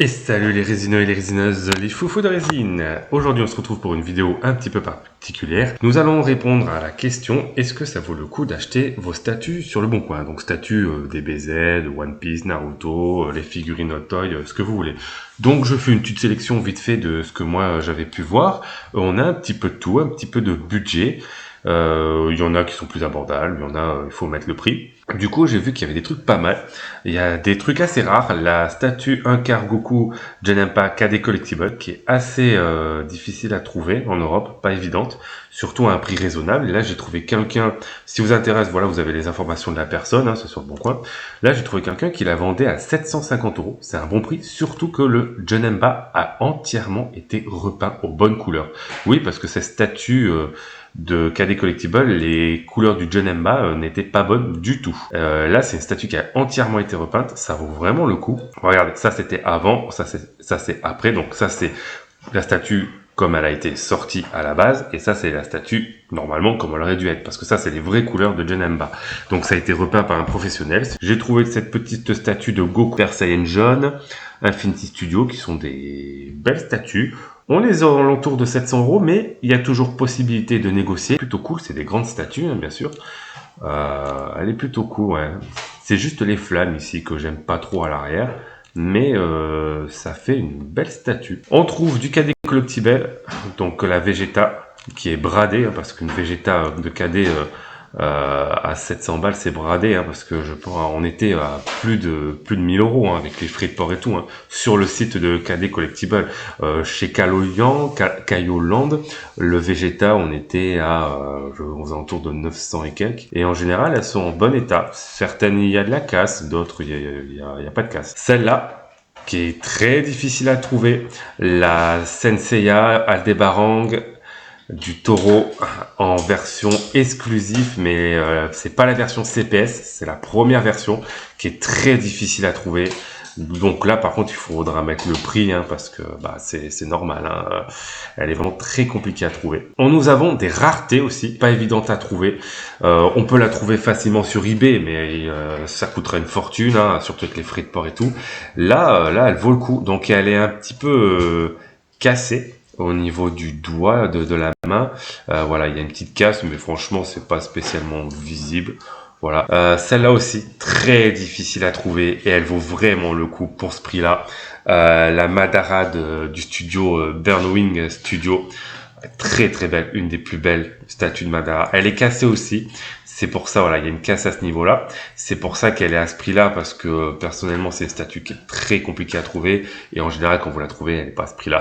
Et salut les résineux et les résineuses, les foufous de résine. Aujourd'hui on se retrouve pour une vidéo un petit peu particulière. Nous allons répondre à la question, est-ce que ça vaut le coup d'acheter vos statues sur le bon coin? Donc statues DBZ, One Piece, Naruto, les figurines Hot Toy, ce que vous voulez. Donc je fais une petite sélection vite fait de ce que moi j'avais pu voir. On a un petit peu de tout, un petit peu de budget. Il y en a qui sont plus abordables, il y en a, il faut mettre le prix. Du coup, j'ai vu qu'il y avait des trucs pas mal. Il y a des trucs assez rares. La statue 1 quart Goku Janemba KD Collectible, qui est assez difficile à trouver en Europe, pas évidente, surtout à un prix raisonnable. Et là, j'ai trouvé quelqu'un, si vous intéresse, voilà, vous avez les informations de la personne, hein, c'est sur le bon coin. Là, j'ai trouvé quelqu'un qui la vendait à 750 €. C'est un bon prix, surtout que le Janemba a entièrement été repeint aux bonnes couleurs. Oui, parce que cette statue de KD Collectible, les couleurs du Janemba n'étaient pas bonnes du tout. Là, c'est une statue qui a entièrement été repeinte, ça vaut vraiment le coup. Regardez, ça c'était avant, ça c'est après, donc ça c'est la statue comme elle a été sortie à la base, et ça c'est la statue normalement comme elle aurait dû être, parce que ça c'est les vraies couleurs de Janemba. Donc ça a été repeint par un professionnel. J'ai trouvé cette petite statue de Goku Super Saiyan jaune, Infinity Studio, qui sont des belles statues. On les a aux alentours de 700 €, mais il y a toujours possibilité de négocier. Plutôt cool, c'est des grandes statues, hein, bien sûr. Elle est plutôt cool, ouais. C'est juste les flammes ici que j'aime pas trop à l'arrière, mais ça fait une belle statue. On trouve du KD Collectible, donc la Vegeta qui est bradée, hein, parce qu'une Vegeta de KD à 700 balles c'est bradé, hein, parce que je pense on était à plus de 1000 € hein, avec les frais de port et tout, hein, sur le site de KD Collectible. Chez Kayoland, le Vegeta on était à aux alentours de 900 et quelques, et en général elles sont en bon état. Certaines il y a de la casse, d'autres il y a pas de casse. Celle-là qui est très difficile à trouver, la Senseiya Aldebarang du Taureau en version exclusive, mais c'est pas la version CPS, c'est la première version qui est très difficile à trouver. Donc là, par contre, il faudra mettre le prix, hein, parce que bah, c'est normal. Hein, elle est vraiment très compliquée à trouver. Nous avons des raretés aussi, pas évidentes à trouver. On peut la trouver facilement sur eBay, mais ça coûterait une fortune, hein, surtout avec les frais de port et tout. Là, elle vaut le coup. Donc elle est un petit peu cassée au niveau du doigt de la main. Voilà, il y a une petite casse, mais franchement, c'est pas spécialement visible. Voilà. Celle-là aussi, très difficile à trouver, et elle vaut vraiment le coup pour ce prix-là. La Madara du studio Burnwing Studio. Très très belle, une des plus belles statues de Madara. Elle est cassée aussi. C'est pour ça, voilà, il y a une casse à ce niveau-là. C'est pour ça qu'elle est à ce prix-là, parce que personnellement, c'est une statue qui est très compliquée à trouver. Et en général, quand vous la trouvez, elle n'est pas à ce prix-là.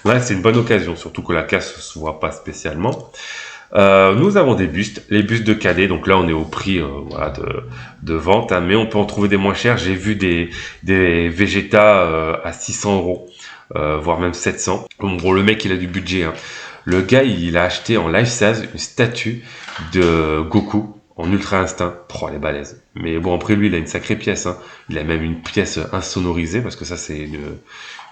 Là, c'est une bonne occasion, surtout que la casse ne se voit pas spécialement. Nous avons des bustes, les bustes de KD. Donc là, on est au prix voilà, de vente, hein, mais on peut en trouver des moins chers. J'ai vu des Vegeta à 600 €, voire même 700. Bon, le mec, il a du budget. Hein. Le gars, il a acheté en life size une statue de Goku en ultra instinct. Oh, elle est balèze. Mais bon, après lui, il a une sacrée pièce. Hein. Il a même une pièce insonorisée, parce que ça, c'est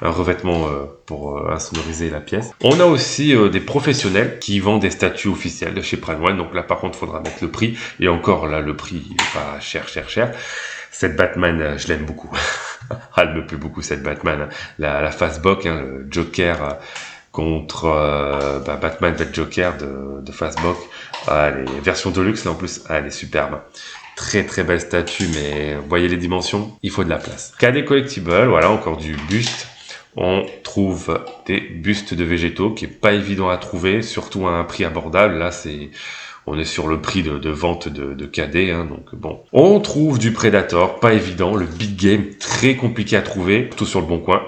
un revêtement pour insonoriser la pièce. On a aussi des professionnels qui vendent des statues officielles de chez Prime One. Donc là, par contre, il faudra mettre le prix. Et encore, là, le prix, il est pas cher. Cette Batman, je l'aime beaucoup. Elle me plaît beaucoup, cette Batman. La Fastbox, hein, le Joker... contre Batman vs Joker de Fastbox. Elle est version Deluxe là en plus, elle est superbe. Très très belle statue, mais vous voyez les dimensions, il faut de la place. KD Collectible, voilà, encore du buste. On trouve des bustes de végétaux qui est pas évident à trouver, surtout à un prix abordable. Là, on est sur le prix de vente de KD, hein, donc bon. On trouve du Predator, pas évident. Le Big Game, très compliqué à trouver, tout sur le bon coin.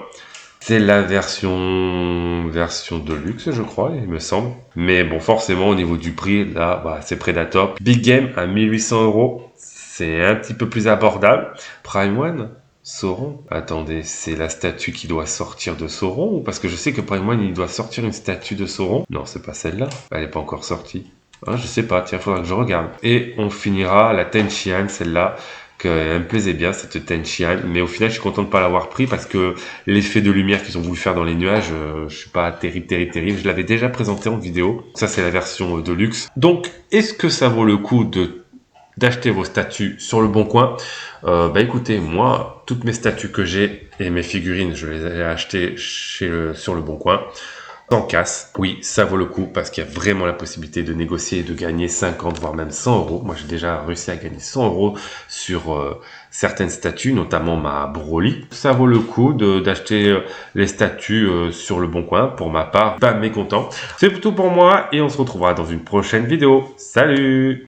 C'est la version de luxe, je crois, il me semble. Mais bon, forcément, au niveau du prix, là, bah, c'est Predator. Big Game à 1800 €. C'est un petit peu plus abordable. Prime One, Sauron. Attendez, c'est la statue qui doit sortir de Sauron? Ou parce que je sais que Prime One, il doit sortir une statue de Sauron. Non, c'est pas celle-là. Elle est pas encore sortie. Hein, je sais pas, tiens, faudra que je regarde. Et on finira la Tenchian, celle-là. Elle me plaisait bien cette Tenchian, mais au final je suis content de pas l'avoir pris parce que l'effet de lumière qu'ils ont voulu faire dans les nuages, je suis pas terrible. Je l'avais déjà présenté en vidéo. Ça c'est la version de luxe. Donc est-ce que ça vaut le coup d'acheter vos statues sur le Bon Coin. Écoutez, moi, toutes mes statues que j'ai et mes figurines, je les ai achetées sur le Bon Coin. Sans casse, oui, ça vaut le coup parce qu'il y a vraiment la possibilité de négocier et de gagner 50 voire même 100 euros. Moi, j'ai déjà réussi à gagner 100 euros sur certaines statues, notamment ma Broly. Ça vaut le coup d'acheter les statues sur le Bon Coin. Pour ma part, pas mécontent. C'est tout pour moi et on se retrouvera dans une prochaine vidéo. Salut!